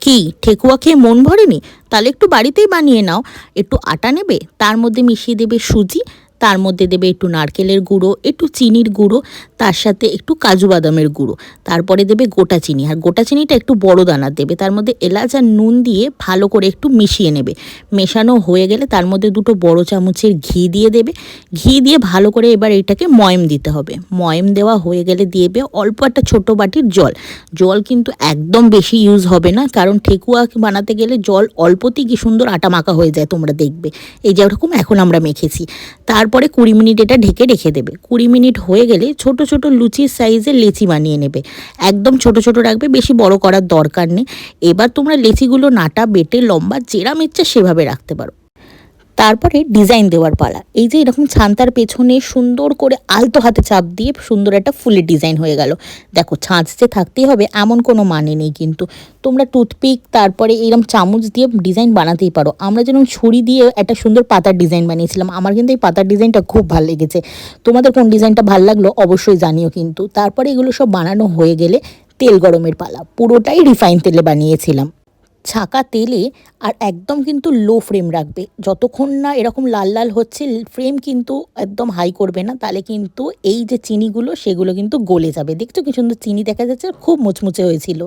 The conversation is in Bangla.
কি ঠেকুয়া খেয়ে মন ভরেনি? তাহলে একটু বাড়িতেই বানিয়ে নাও। একটু আটা নেবে, তার মধ্যে মিশিয়ে দেবে সুজি, তার মধ্যে দেবে একটু নারকেলের গুঁড়ো, একটু চিনির গুঁড়ো, তার সাথে একটু কাজু বাদামের গুঁড়ো, তারপরে দেবে গোটা চিনি। আর গোটা চিনিটা একটু বড় দানার দেবে। তার মধ্যে এলাচ আর নুন দিয়ে ভালো করে একটু মিশিয়ে নেবে। মেশানো হয়ে গেলে তার মধ্যে দুটো বড় চামচের ঘি দিয়ে দেবে। ঘি দিয়ে ভালো করে এবার এটাকে ময়ম দিতে হবে। ময়ম দেওয়া হয়ে গেলে দেবে অল্প একটা ছোট বাটির জল। জল কিন্তু একদম বেশি ইউজ হবে না, কারণ ঠেকুয়া বানাতে গেলে জল অল্পতেই কি সুন্দর আটা মাখা হয়ে যায়, তোমরা দেখবে। এই যেরকম এখন আমরা মেখেছি। তারপরে 20 মিনিট এটা ঢেকে রেখে দেবে। 20 মিনিট হয়ে গেলে ছোট ছোট লুচির সাইজের লেচি বানিয়ে নেবে। একদম ছোট ছোট রাখবে, বেশি বড় করার দরকার নেই। এবার তোমরা লেচিগুলো নাটা বেটে লম্বা যেরাম ইচ্ছা সেভাবে রাখতে পারো। তারপরে ডিজাইন দেওয়ার পালা। এই যে এরকম ছান্তার পেছনে সুন্দর করে আলতো হাতে চাপ দিয়ে সুন্দর একটা ফুলের ডিজাইন হয়ে গেল। দেখো, ছাঁচ যে থাকতেই হবে এমন কোনো মানে নেই, কিন্তু তোমরা টুথপিক তারপরে এরকম চামচ দিয়ে ডিজাইন বানাতেই পারো। আমরা যেরকম ছুরি দিয়ে একটা সুন্দর পাতার ডিজাইন বানিয়েছিলাম, আমার কিন্তু এই পাতার ডিজাইনটা খুব ভালো লেগেছে। তোমাদের কোন ডিজাইনটা ভালো লাগলো অবশ্যই জানিও কিন্তু। তারপরে এগুলো সব বানানো হয়ে গেলে তেল গরমের পালা। পুরোটাই রিফাইন তেলে বানিয়েছিলাম, ছাঁকা তেলে। আর একদম কিন্তু লো ফ্লেম রাখবে, যতক্ষণ না এরকম লাল লাল হচ্ছে। ফ্লেম কিন্তু একদম হাই করবে না, তাহলে কিন্তু এই যে চিনিগুলো সেগুলো কিন্তু গলে যাবে। দেখছো কি সুন্দর চিনি দেখা যাচ্ছে, খুব মুচমুচে হয়েছিল।